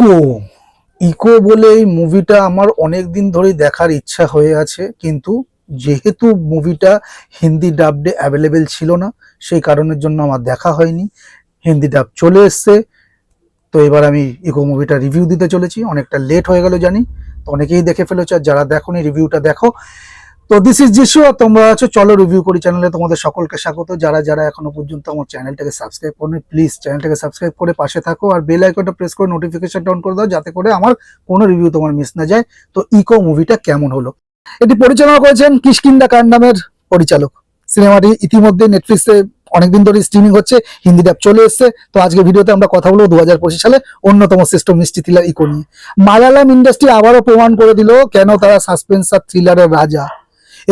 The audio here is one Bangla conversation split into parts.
ইকো ইকো বলে এই মুভিটা আমার অনেক দিন ধরেই দেখার ইচ্ছা হয়ে আছে, কিন্তু যেহেতু মুভিটা হিন্দি ডাবডে অ্যাভেলেবেল ছিল না, সেই কারণের জন্য আমার দেখা হয়নি। হিন্দি ডাব চলে এসছে, তো এবার আমি ইকো মুভিটা রিভিউ দিতে চলেছি। অনেকটা লেট হয়ে গেল জানি, তো অনেকেই দেখে ফেলেছো, আর যারা দেখোনি রিভিউটা দেখো। তো দিস ইজ যিশু, আর তোমরা আছো চলো রিভিউ করি চ্যানেলে। তোমাদের সকলকে স্বাগত। যারা যারা এখনো পর্যন্ত আমার চ্যানেলটাকে সাবস্ক্রাইব করনি, প্লিজ চ্যানেলটাকে সাবস্ক্রাইব করে পাশে থাকো, আর বেল আইকনটা প্রেস করে নোটিফিকেশনটা অন করে দাও, যাতে করে আমার কোনো রিভিউ তোমার মিস না যায়। তো ইকো মুভিটা কেমন হলো? এটি পরিচালনা করেছেন কিষ্কিন্দা কান্ডামের পরিচালক। সিনেমাটি ইতিমধ্যে নেটফ্লিক্সে অনেকদিন ধরে স্ট্রিমিং হচ্ছে, হিন্দি ডাব চলে এসছে। তো আজকে ভিডিওতে আমরা কথা বলবো 2025 সালে অন্যতম শ্রেষ্ঠ মিষ্টি থ্রিলার ইকো নিয়ে। মালায়ালাম ইন্ডাস্ট্রি আবারও প্রমাণ করে দিল কেন তারা সাসপেন্স আর থ্রিলারের রাজা।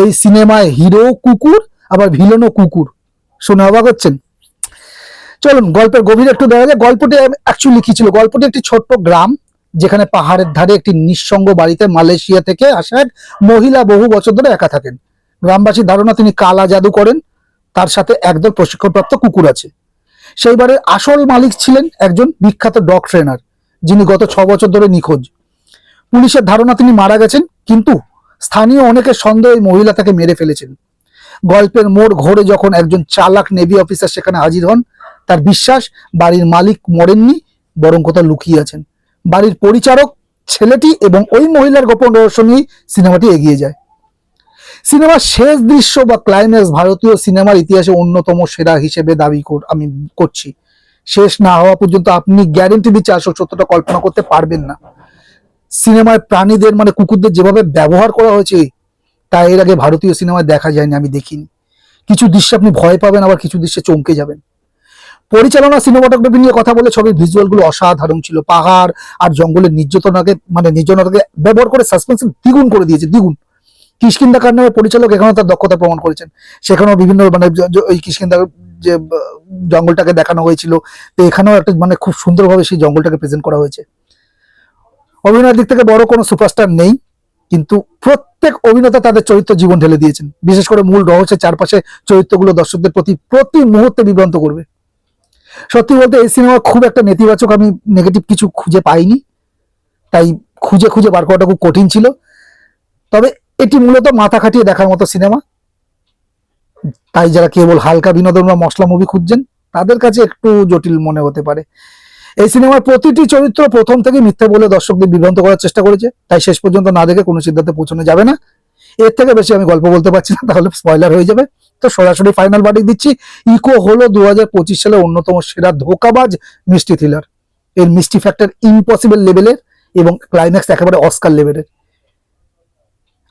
এই সিনেমায় হিরো কুকুর, আবার ভিলেনও কুকুর। শুনে অবাক হচ্ছেন? চলুন গল্পের গভীরে একটু দেখা যায়। গল্পটি অ্যাকচুয়ালি কি ছিল? গল্পটি একটি ছোট্ট গ্রাম, যেখানে পাহাড়ের ধারে একটি নিঃসঙ্গ বাড়িতে মালয়েশিয়া থেকে আসা এক মহিলা বহু বছর ধরে একা থাকেন। গ্রামবাসীর ধারণা তিনি কালা জাদু করেন, তার সাথে একদল প্রশিক্ষণপ্রাপ্ত কুকুর আছে। সেই বাড়ির আসল মালিক ছিলেন একজন বিখ্যাত ডগ ট্রেনার, যিনি গত 6 বছর ধরে নিখোঁজ। পুলিশের ধারণা তিনি মারা গেছেন, কিন্তু স্থানীয় অনেকের সন্দেহ এই মহিলা তাকে মেরে ফেলেছেন। গল্পের মোড় ঘোরে যখন একজন চালাক নেভি অফিসার সেখানে হাজির হন। তার বিশ্বাস বাড়ির মালিক মরেননি, বরং কোথাও লুকিয়ে আছেন। বাড়ির পরিচারক, ছেলেটি এবং ওই মহিলার গোপন রহস্য নিয়ে সিনেমাটি এগিয়ে যায়। সিনেমার শেষ দৃশ্য বা ক্লাইম্যাক্স ভারতীয় সিনেমার ইতিহাসে অন্যতম সেরা হিসেবে দাবি আমি করছি। শেষ না হওয়া পর্যন্ত আপনি গ্যারেন্টি দিচ্ছি আসল সত্যটা কল্পনা করতে পারবেন না। সিনেমায় প্রাণীদের মানে কুকুরদের যেভাবে ব্যবহার করা হয়েছে, তা এর আগে ভারতীয় সিনেমায় দেখা যায়নি, আমি দেখিনি। কিছু দৃশ্যে আপনি ভয় পাবেন, আবার কিছু দৃশ্যে চমকে যাবেন। পরিচালনা সিনেমাটোগ্রাফি নিয়ে কথা বলে, ছবির ভিজুয়ালগুলো অসাধারণ ছিল। পাহাড় আর জঙ্গলের নির্জনতাকে ব্যবহার করে সাসপেন্স দ্বিগুণ করে দিয়েছে, দ্বিগুণ। কিষ্কিন্দা কান্ডামের পরিচালক এখানেও তার দক্ষতা প্রমাণ করেছেন। সেখানেও বিভিন্ন ওই কিষ্কিন্দার যে জঙ্গলটাকে দেখানো হয়েছিল, তো এখানেও একটা খুব সুন্দরভাবে সেই জঙ্গলটাকে প্রেজেন্ট করা হয়েছে। অভিনয়ের দিক থেকে বড় কোনো সুপারস্টার নেই, কিন্তু প্রত্যেক অভিনেতা তাদের চরিত্র জীবন ঢেলে দিয়েছেন। বিশেষ করে মূল রহস্যের চারপাশে চরিত্রগুলো দর্শকদের প্রতি মুহূর্তে বিভ্রান্ত করবে। সত্যি বলতে এই সিনেমা খুব একটা নেতিবাচক, আমি নেগেটিভ কিছু খুঁজে পাইনি, তাই খুঁজে খুঁজে বার করাটা খুব কঠিন ছিল। তবে এটি মূলত মাথা খাটিয়ে দেখার মতো সিনেমা, তাই যারা কেবল হালকা বিনোদন বা মশলা মুভি খুঁজছেন তাদের কাছে একটু জটিল মনে হতে পারে। এই সিনেমার প্রতিটি চরিত্র প্রথম থেকে মিথ্যা বলে দর্শকদের বিভ্রান্ত করার চেষ্টা করেছে, তাই শেষ পর্যন্ত না দেখে কোনো সিদ্ধান্তে পৌঁছানো যাবে না। এর থেকে বেশি আমি গল্প বলতে পারছি না, তাহলে স্পয়লার হয়ে যাবে। তো সরাসরি ফাইনাল ভার্ডিক্ট দিচ্ছি, ইকো হলো 2025 সালে অন্যতম সেরা ধোঁকাবাজ মিষ্টি থ্রিলার। এর মিষ্টি ফ্যাক্টর ইম্পসিবল লেভেলের এবং ক্লাইম্যাক্স একেবারে অস্কার লেভেলের।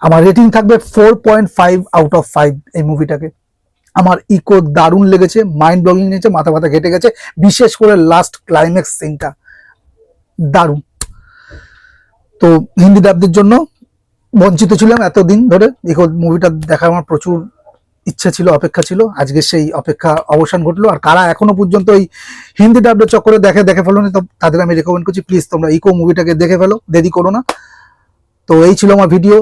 আমার রেটিং থাকবে 4.5 আউট অফ 5 এই মুভিটাকে। আমার ইকো দারুণ লেগেছে, মাইন্ড ব্লগিং নিয়েছে, মাথা মাথা ঘেটে গেছে। বিশেষ করে লাস্ট ক্লাইম্যাক্স সিনটা দারুণ। তো হিন্দি ডাবদের জন্য বঞ্চিত ছিলাম এতদিন ধরে। ইকো মুভিটা দেখার আমার প্রচুর ইচ্ছা ছিল, অপেক্ষা ছিল। আজকে সেই অপেক্ষা অবসান ঘটলো। আর কারা এখনো পর্যন্ত ওই হিন্দি ডাবদের চক্করে দেখে ফেলো না, তো তাদের আমি রেকমেন্ড করছি, প্লিজ তোমরা ইকো মুভিটাকে দেখে ফেলো, দেরি করো না। তো এই ছিল আমার ভিডিও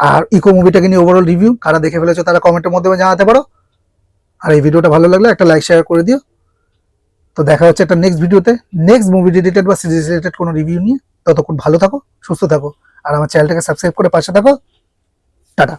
আর ইকো মুভিটাকে নিয়ে ওভারঅল রিভিউ। কারা দেখে ফেলেছো তারা কমেন্টের মাধ্যমে জানাতে পারো। আর এই ভিডিওটা ভালো লাগলে একটা লাইক শেয়ার করে দিও। তো দেখা হচ্ছে একটা নেক্সট ভিডিওতে, নেক্সট মুভি রিলেটেড বা সিরিজ রিলেটেড কোনো রিভিউ নিয়ে। ততক্ষণ ভালো থাকো, সুস্থ থাকো, আর আমার চ্যানেলটাকে সাবস্ক্রাইব করে পাশে থাকো। টাটা।